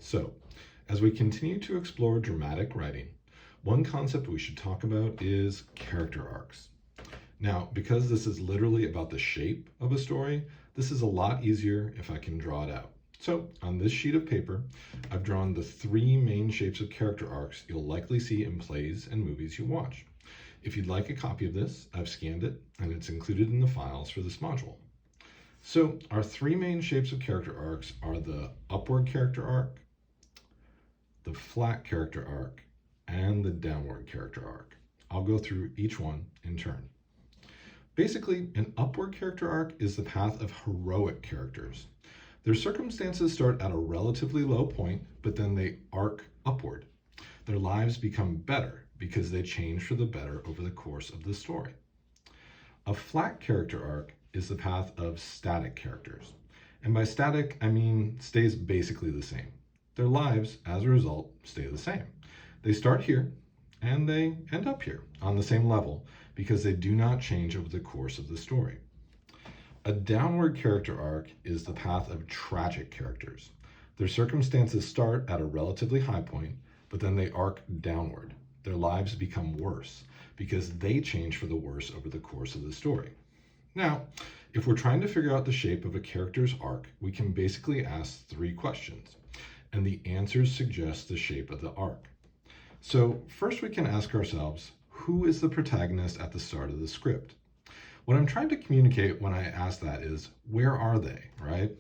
So, as we continue to explore dramatic writing, one concept we should talk about is character arcs. Now, because this is literally about the shape of a story, this is a lot easier if I can draw it out. So, on this sheet of paper, I've drawn the three main shapes of character arcs you'll likely see in plays and movies you watch. If you'd like a copy of this, I've scanned it, and it's included in the files for this module. So, our three main shapes of character arcs are the upward character arc, the flat character arc, and the downward character arc. I'll go through each one in turn. Basically, an upward character arc is the path of heroic characters. Their circumstances start at a relatively low point, but then they arc upward. Their lives become better because they change for the better over the course of the story. A flat character arc is the path of static characters. And by static, I mean stays basically the same. Their lives, as a result, stay the same. They start here and they end up here on the same level because they do not change over the course of the story. A downward character arc is the path of tragic characters. Their circumstances start at a relatively high point, but then they arc downward. Their lives become worse because they change for the worse over the course of the story. Now, if we're trying to figure out the shape of a character's arc, we can basically ask three questions, and the answers suggest the shape of the arc. So first we can ask ourselves, who is the protagonist at the start of the script? What I'm trying to communicate when I ask that is, where are they, right?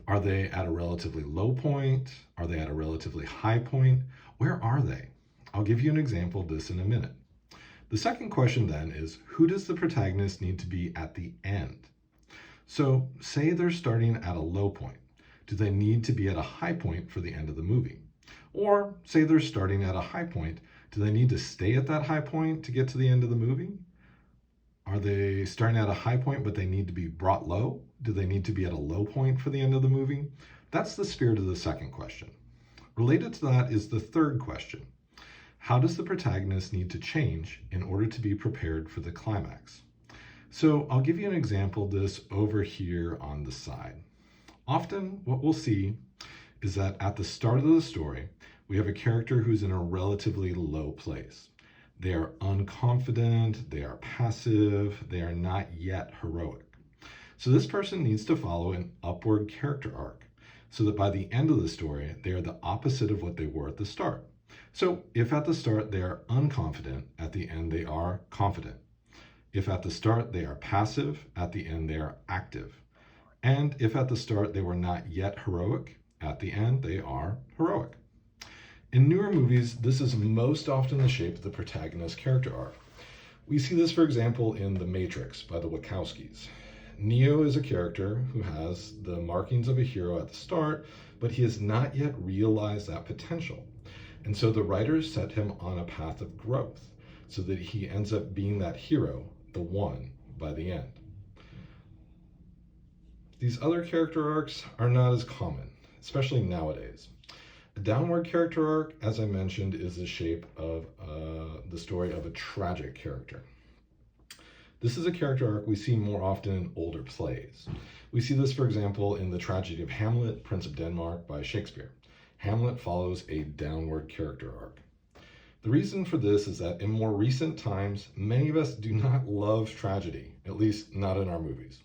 Are they at a relatively low point? Are they at a relatively high point? Where are they? I'll give you an example of this in a minute. The second question then is, who does the protagonist need to be at the end? So say they're starting at a low point. Do they need to be at a high point for the end of the movie? Or say they're starting at a high point. Do they need to stay at that high point to get to the end of the movie? Are they starting at a high point but they need to be brought low? Do they need to be at a low point for the end of the movie? That's the spirit of the second question. Related to that is the third question. How does the protagonist need to change in order to be prepared for the climax? So I'll give you an example of this over here on the side. Often what we'll see is that at the start of the story, we have a character who's in a relatively low place. They are unconfident, they are passive, they are not yet heroic. So this person needs to follow an upward character arc so that by the end of the story, they are the opposite of what they were at the start. So if at the start they are unconfident, at the end they are confident. If at the start they are passive, at the end they are active. And if at the start they were not yet heroic, at the end they are heroic. In newer movies, this is most often the shape of the protagonist's character arc. We see this, for example, in The Matrix by the Wachowskis. Neo is a character who has the markings of a hero at the start, but he has not yet realized that potential. And so the writers set him on a path of growth so that he ends up being that hero, the one, by the end. These other character arcs are not as common, especially nowadays. A downward character arc, as I mentioned, is the shape of the story of a tragic character. This is a character arc we see more often in older plays. We see this, for example, in the tragedy of Hamlet, Prince of Denmark by Shakespeare. Hamlet follows a downward character arc. The reason for this is that in more recent times, many of us do not love tragedy, at least not in our movies.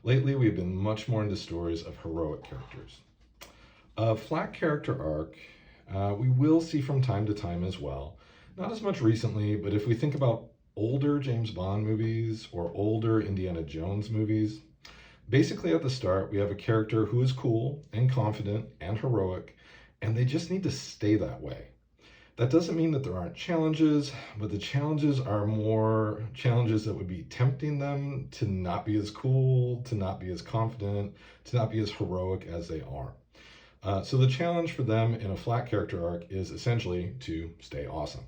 Lately, we've been much more into stories of heroic characters. A flat character arc we will see from time to time as well. Not as much recently, but if we think about older James Bond movies or older Indiana Jones movies, basically at the start we have a character who is cool and confident and heroic, and they just need to stay that way. That doesn't mean that there aren't challenges, but the challenges are more challenges that would be tempting them to not be as cool, to not be as confident, to not be as heroic as they are. So the challenge for them in a flat character arc is essentially to stay awesome.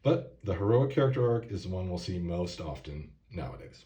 But the heroic character arc is the one we'll see most often nowadays.